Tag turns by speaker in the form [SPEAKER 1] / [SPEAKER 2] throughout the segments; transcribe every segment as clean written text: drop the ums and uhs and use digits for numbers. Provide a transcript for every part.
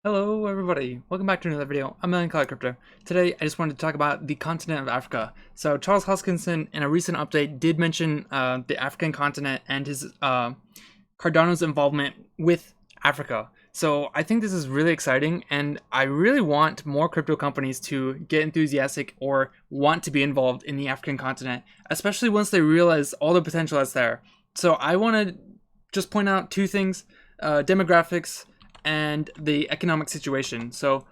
[SPEAKER 1] Hello everybody, welcome back to another video. I'm Million Cloud Crypto. Today I just wanted to talk about the continent of Africa. So Charles Hoskinson in a recent update did mention the African continent and his Cardano's involvement with Africa. So I think this is really exciting, and I really want more crypto companies to get enthusiastic or want to be involved in the African continent, especially once they realize all the potential that's there. So I want to just point out two things, demographics and the economic situation. So,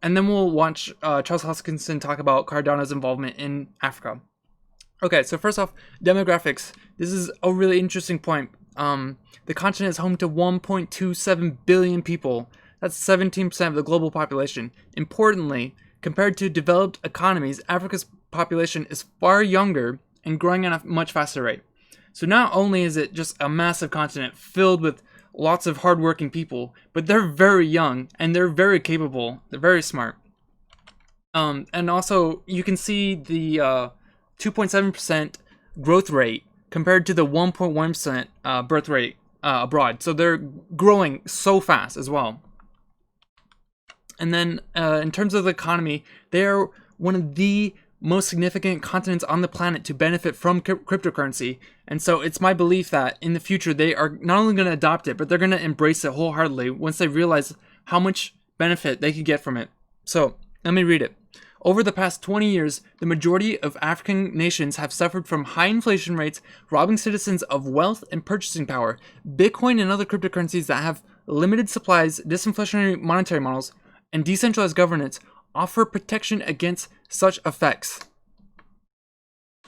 [SPEAKER 1] and then we'll watch Charles Hoskinson talk about Cardano's involvement in Africa. Okay, so first off, demographics. This is a really interesting point. The continent is home to 1.27 billion people. That's 17% of the global population. Importantly, compared to developed economies, Africa's population is far younger and growing at a much faster rate. So not only is it just a massive continent filled with lots of hardworking people, but they're very young and they're very capable. They're very smart. And also you can see the 2.7% growth rate compared to the 1.1% birth rate abroad. So they're growing so fast as well. And then in terms of the economy, they are one of the most significant continents on the planet to benefit from cryptocurrency. And so it's my belief that in the future they are not only going to adopt it, but they're going to embrace it wholeheartedly once they realize how much benefit they could get from it. So let me read it. Over the past 20 years, the majority of African nations have suffered from high inflation rates, robbing citizens of wealth and purchasing power. Bitcoin and other cryptocurrencies that have limited supplies, disinflationary monetary models, and decentralized governance offer protection against such effects.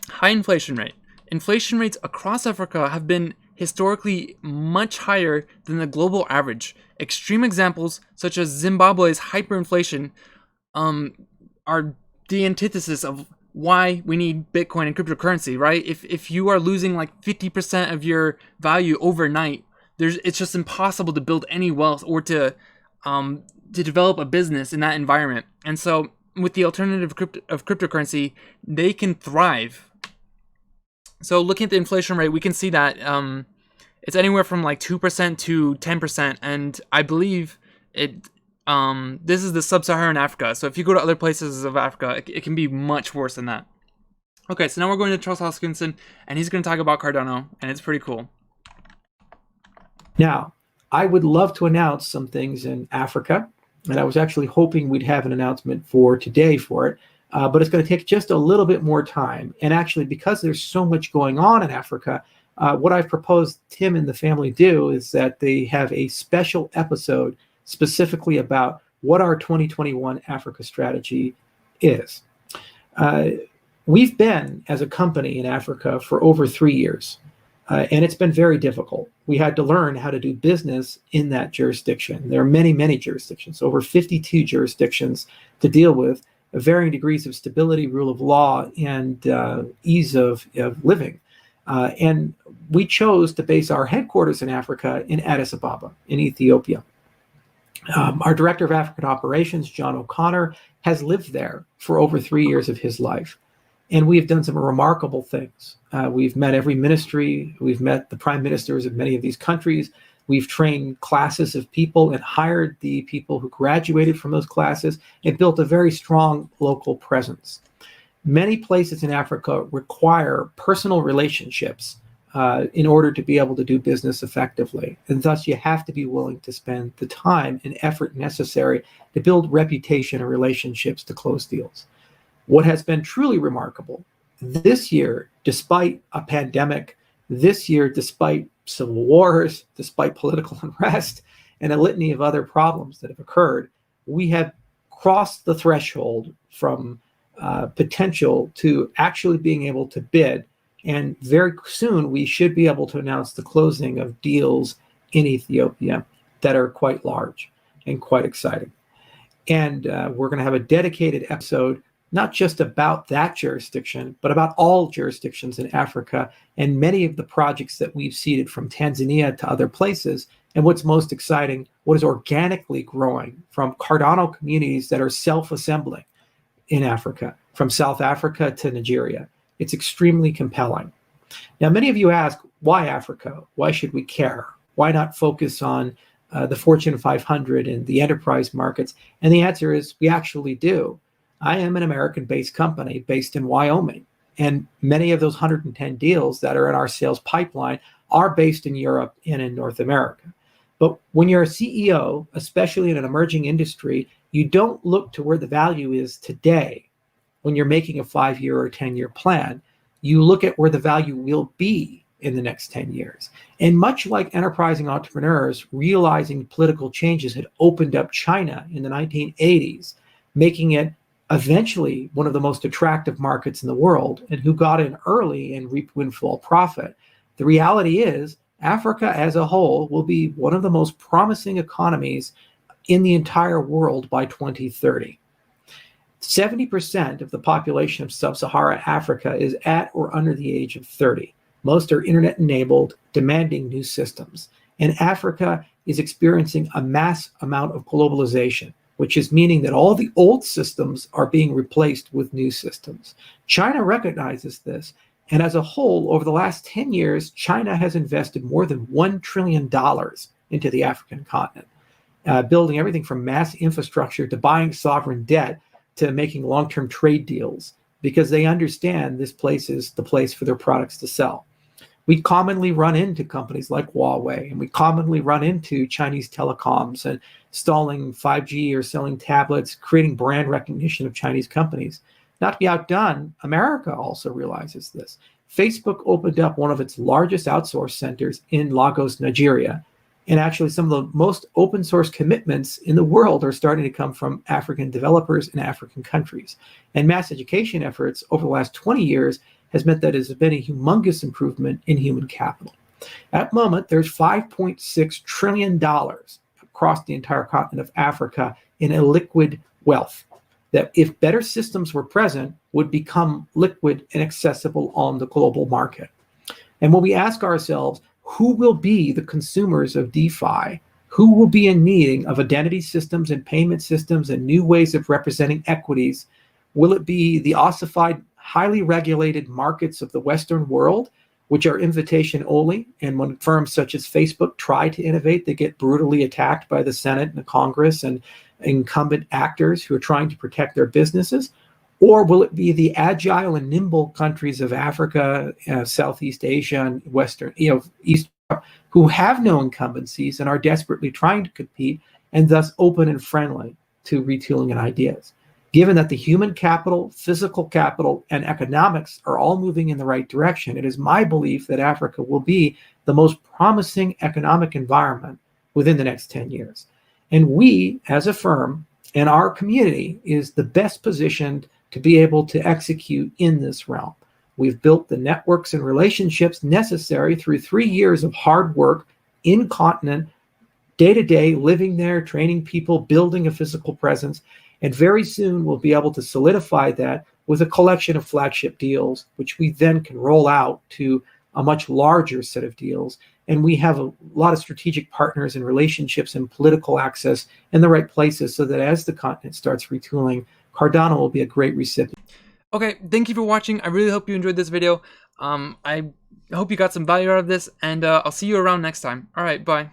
[SPEAKER 1] High inflation rate. Inflation rates across Africa have been historically much higher than the global average. Extreme examples, such as Zimbabwe's hyperinflation, are the antithesis of why we need Bitcoin and cryptocurrency, right? If you are losing like 50% of your value overnight, it's just impossible to build any wealth or to develop a business in that environment. And so with the alternative of cryptocurrency, they can thrive. So looking at the inflation rate, we can see that it's anywhere from like 2% to 10%. And I believe this is the sub-Saharan Africa. So if you go to other places of Africa, it can be much worse than that. Okay, so now we're going to Charles Hoskinson, and he's going to talk about Cardano, and it's pretty cool.
[SPEAKER 2] Now, I would love to announce some things in Africa, and I was actually hoping we'd have an announcement for today for it, but it's going to take just a little bit more time. And actually, because there's so much going on in Africa, what I've proposed Tim and the family do is that they have a special episode specifically about what our 2021 Africa strategy is. We've been, as a company in Africa, for over 3 years. And it's been very difficult. We had to learn how to do business in that jurisdiction. There are many, many jurisdictions, over 52 jurisdictions to deal with, varying degrees of stability, rule of law, and ease of living. And we chose to base our headquarters in Africa in Addis Ababa, in Ethiopia. Our director of African operations, John O'Connor, has lived there for over 3 years of his life. And we've done some remarkable things. We've met every ministry. We've met the prime ministers of many of these countries. We've trained classes of people and hired the people who graduated from those classes and built a very strong local presence. Many places in Africa require personal relationships in order to be able to do business effectively. And thus, you have to be willing to spend the time and effort necessary to build reputation and relationships to close deals. What has been truly remarkable this year, despite a pandemic, this year, despite civil wars, despite political unrest, and a litany of other problems that have occurred, we have crossed the threshold from potential to actually being able to bid. And very soon, we should be able to announce the closing of deals in Ethiopia that are quite large and quite exciting. And we're going to have a dedicated episode not just about that jurisdiction, but about all jurisdictions in Africa and many of the projects that we've seeded from Tanzania to other places. And what's most exciting, what is organically growing from Cardano communities that are self-assembling in Africa, from South Africa to Nigeria. It's extremely compelling. Now, many of you ask, why Africa? Why should we care? Why not focus on the Fortune 500 and the enterprise markets? And the answer is we actually do. I am an American-based company based in Wyoming, and many of those 110 deals that are in our sales pipeline are based in Europe and in North America. But when you're a CEO, especially in an emerging industry, you don't look to where the value is today when you're making a 5-year or 10-year plan. You look at where the value will be in the next 10 years. And much like enterprising entrepreneurs realizing political changes had opened up China in the 1980s, making it eventually one of the most attractive markets in the world, and who got in early and reaped windfall profit, the reality is Africa as a whole will be one of the most promising economies in the entire world by 2030. 70% of the population of sub-Saharan Africa is at or under the age of 30. Most are internet-enabled, demanding new systems. And Africa is experiencing a mass amount of globalization, which is meaning that all the old systems are being replaced with new systems. China recognizes this. And as a whole, over the last 10 years, China has invested more than $1 trillion into the African continent, building everything from mass infrastructure to buying sovereign debt to making long-term trade deals, because they understand this place is the place for their products to sell. We commonly run into companies like Huawei, and we commonly run into Chinese telecoms and installing 5G or selling tablets, creating brand recognition of Chinese companies. Not to be outdone, America also realizes this. Facebook opened up one of its largest outsource centers in Lagos, Nigeria. And actually, some of the most open source commitments in the world are starting to come from African developers in African countries. And mass education efforts over the last 20 years has meant that it has been a humongous improvement in human capital. At the moment, there's $5.6 trillion across the entire continent of Africa in illiquid wealth that, if better systems were present, would become liquid and accessible on the global market. And when we ask ourselves, who will be the consumers of DeFi? Who will be in need of identity systems and payment systems and new ways of representing equities? Will it be the ossified, highly regulated markets of the Western world, which are invitation only? And when firms such as Facebook try to innovate, they get brutally attacked by the Senate and the Congress and incumbent actors who are trying to protect their businesses? Or will it be the agile and nimble countries of Africa, Southeast Asia, and East Europe, who have no incumbencies and are desperately trying to compete, and thus open and friendly to retooling and ideas? Given that the human capital, physical capital, and economics are all moving in the right direction, it is my belief that Africa will be the most promising economic environment within the next 10 years. And we, as a firm, and our community is the best positioned to be able to execute in this realm. We've built the networks and relationships necessary through 3 years of hard work in continent, day to day, living there, training people, building a physical presence. And very soon we'll be able to solidify that with a collection of flagship deals, which we then can roll out to a much larger set of deals. And we have a lot of strategic partners and relationships and political access in the right places, so that as the continent starts retooling, Cardano will be a great recipient.
[SPEAKER 1] Okay, thank you for watching. I really hope you enjoyed this video. I hope you got some value out of this, and I'll see you around next time. All right, bye.